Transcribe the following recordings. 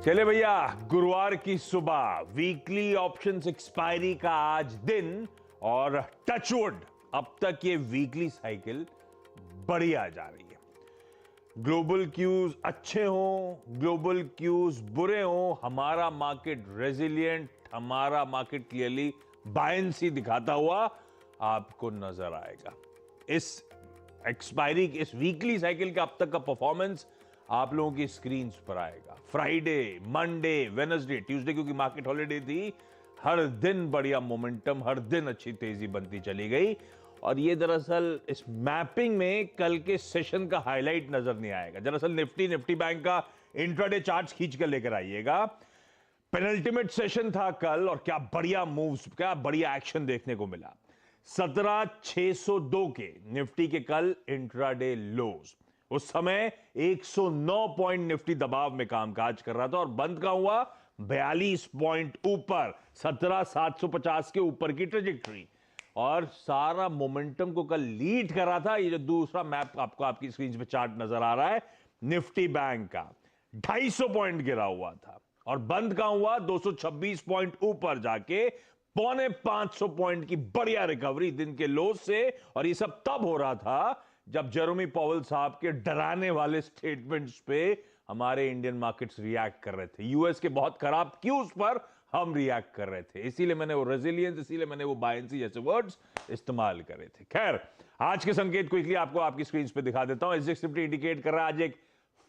चले भैया, गुरुवार की सुबह वीकली ऑप्शंस एक्सपायरी का आज दिन और टचवुड अब तक ये वीकली साइकिल बढ़िया जा रही है। ग्लोबल क्यूज अच्छे हों, ग्लोबल क्यूज बुरे हों, हमारा मार्केट रेजिलिएंट, हमारा मार्केट क्लियरली बायंसी दिखाता हुआ आपको नजर आएगा। इस एक्सपायरी, इस वीकली साइकिल का अब तक का परफॉर्मेंस आप लोगों की स्क्रीन पर आएगा। फ्राइडे, मंडे, वेडनेसडे, ट्यूसडे क्योंकि मार्केट हॉलिडे थी, हर दिन बढ़िया मोमेंटम, हर दिन अच्छी तेजी बनती चली गई। और ये दरअसल इस मैपिंग में कल के सेशन का हाईलाइट नजर नहीं आएगा। दरअसल निफ्टी बैंक का इंट्राडे चार्ट्स खींच कर लेकर आइएगा। पेनल्टीमेट सेशन था कल और क्या बढ़िया मूव्स, क्या बढ़िया एक्शन देखने को मिला। 17,602 के निफ्टी के कल इंट्राडे लोज, उस समय 109 पॉइंट निफ्टी दबाव में कामकाज कर रहा था और बंद का हुआ 42 पॉइंट ऊपर, 17,750 के ऊपर की ट्रेजेक्टरी। और सारा मोमेंटम को कल लीड कर रहा था। ये जो दूसरा मैप आपको आपकी स्क्रीन पे चार्ट नजर आ रहा है, निफ्टी बैंक का 250 पॉइंट गिरा हुआ था और बंद का हुआ 226 पॉइंट ऊपर जाके 450 पॉइंट की बढ़िया रिकवरी दिन के लो से। और ये सब तब हो रहा था जब जेरोमी पॉवेल साहब के डराने वाले स्टेटमेंट्स पे हमारे इंडियन मार्केट्स रिएक्ट कर रहे थे। यूएस के बहुत खराब क्यूज पर हम रिएक्ट कर रहे थे, इसीलिए मैंने वो रेजिलियंस, इसीलिए मैंने वो बायंसी जैसे वर्ड्स इस्तेमाल करे थे। खैर, आज के संकेत क्विकली आपको आपकी स्क्रीन पे दिखा देता हूं। एसजेएक्स निफ्टी इंडिकेट कर रहा है आज एक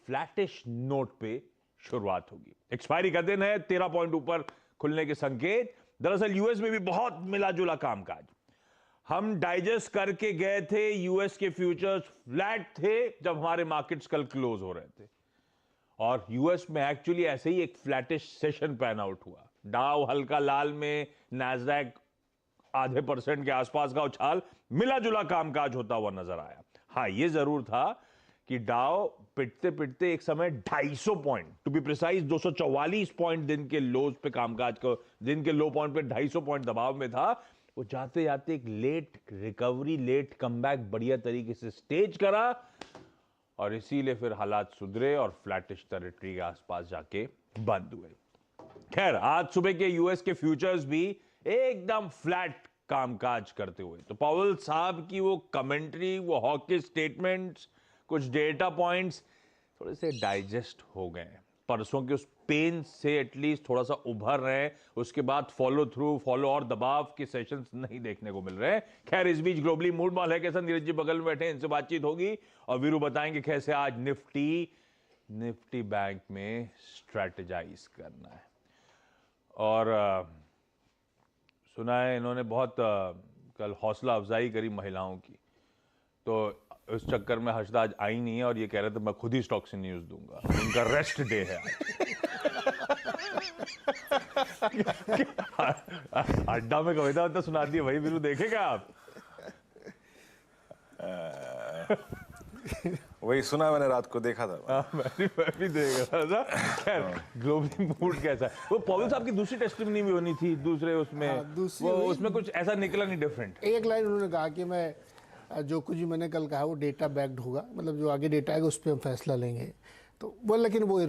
फ्लैटिश नोट पे शुरुआत होगी। एक्सपायरी का दिन है, 13 पॉइंट ऊपर खुलने के संकेत। दरअसल यूएस में भी बहुत मिला जुला कामकाज। हम डाइजेस्ट करके गए थे, यूएस के फ्यूचर्स फ्लैट थे जब हमारे मार्केट्स कल क्लोज हो रहे थे। और यूएस में एक्चुअली ऐसे ही एक फ्लैटिश सेशन पैन आउट हुआ। डाउ हल्का लाल में, नैस्डैक आधे % के आसपास का उछाल, मिला जुला कामकाज होता हुआ नजर आया। हाँ, यह जरूर था कि डाउ पिटते पिटते एक समय 250 point, to be precise 244 point दिन के लोज पे कामकाज को, दिन के लो पॉइंट पे 250 पॉइंट दबाव में था। वो जाते जाते एक लेट रिकवरी, लेट कमबैक बढ़िया तरीके से स्टेज करा और इसीलिए फिर हालात सुधरे और फ्लैटिश टेरिटरी के आसपास जाके बंद हुए। खैर, आज सुबह के यूएस के फ्यूचर्स भी एकदम फ्लैट कामकाज करते हुए, तो पॉवेल साहब की वो कमेंट्री, वो हॉकिश स्टेटमेंट्स, कुछ डेटा पॉइंट्स थोड़े से डाइजेस्ट हो गए। परसों के उस पेन से एटलीस्ट थोड़ा सा उभर रहे हैं। उसके बाद फॉलो थ्रू, फॉलो और दबाव के सेशंस नहीं देखने को मिल रहे हैं। खैर, इस बीच ग्लोबली मूड माल है कैसा, नीरज जी बगल में बैठे, इनसे बातचीत होगी और वीरू बताएंगे कैसे आज निफ्टी बैंक में स्ट्रेटेजाइज करना है। और सुना है इन्होंने बहुत कल हौसला अफजाई करी महिलाओं की, तो उस चक्कर में हर्षदा आज आई नहीं है और ये कह रहे थे मैं खुद ही स्टॉक से न्यूज दूंगा। उनका रेस्ट डे है अड्डा में कविता सुना दी भाई, वीरू देखेगा आप? वही सुना मैंने, रात को देखा था। मैं भी देख रहा था। खैर, ग्लोबली मूड कैसा है? वो पॉवेल साहब की दूसरी टेस्टिमनी भी होनी थी, दूसरे उसमें वो उसमें कुछ ऐसा निकला नहीं डिफरेंट। एक लाइन उन्होंने कहा कि मैं जो कुछ भी मैंने कल कहा वो डेटा बैक्ड होगा, मतलब जो आगे डेटा आएगा उस पर हम फैसला लेंगे। तो वो, लेकिन वो